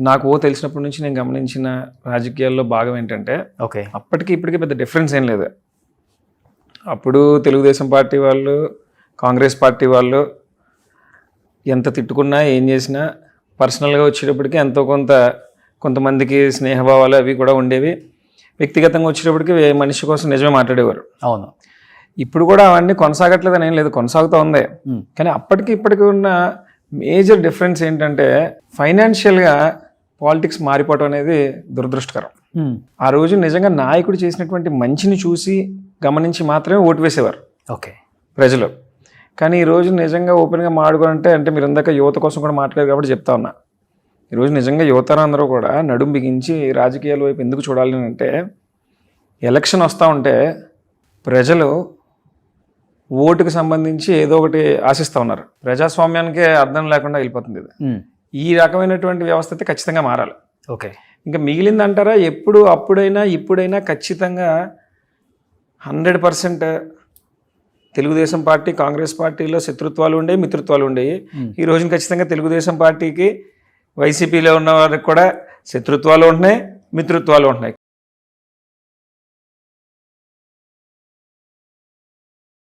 నాకు తెలిసినప్పటి నుంచి నేను గమనించిన రాజకీయాల్లో భాగం ఏంటంటే ఓకే. అప్పటికి ఇప్పటికీ పెద్ద డిఫరెన్స్ ఏం లేదు. అప్పుడు తెలుగుదేశం పార్టీ వాళ్ళు, కాంగ్రెస్ పార్టీ వాళ్ళు ఎంత తిట్టుకున్నా ఏం చేసినా పర్సనల్గా వచ్చేటప్పటికి ఎంతో కొంతమందికి స్నేహభావాలు అవి కూడా ఉండేవి. వ్యక్తిగతంగా వచ్చేటప్పటికి మనిషి కోసం నిజమే మాట్లాడేవారు. అవును. ఇప్పుడు కూడా అవన్నీ కొనసాగట్లేదని ఏం లేదు, కొనసాగుతూ ఉంది. కానీ అప్పటికి ఇప్పటికి ఉన్న మేజర్ డిఫరెన్స్ ఏంటంటే ఫైనాన్షియల్గా పాలిటిక్స్ మారిపోవటం అనేది దురదృష్టకరం. ఆ రోజు నిజంగా నాయకుడు చేసినటువంటి మంచిని చూసి గమనించి మాత్రమే ఓటు వేసేవారు ఓకే ప్రజలు. కానీ ఈరోజు నిజంగా ఓపెన్గా మాట్లాడుకోవాలంటే అంటే మీరు ఇందాక యువత కోసం కూడా మాట్లాడారు కాబట్టి చెప్తా ఉన్నా. ఈరోజు నిజంగా యువతరందరూ కూడా నడుం బిగించి రాజకీయాల వైపు ఎందుకు చూడాలి అంటే ఎలక్షన్ వస్తూ ఉంటే ప్రజలు ఓటుకు సంబంధించి ఏదో ఒకటి ఆశిస్తూ ఉన్నారు. ప్రజాస్వామ్యానికే అర్థం లేకుండా వెళ్ళిపోతుంది ఇది. ఈ రకమైనటువంటి వ్యవస్థ అయితే ఖచ్చితంగా మారాలి. ఓకే. ఇంకా మిగిలింది అంటారా అప్పుడైనా ఇప్పుడైనా ఖచ్చితంగా 100% తెలుగుదేశం పార్టీ కాంగ్రెస్ పార్టీలో శత్రుత్వాలు ఉండేవి, మిత్రుత్వాలు ఉండేవి. ఈ రోజున ఖచ్చితంగా తెలుగుదేశం పార్టీకి వైసీపీలో ఉన్న వారికి కూడా శత్రుత్వాలు ఉంటున్నాయి, మిత్రుత్వాలు ఉంటున్నాయి.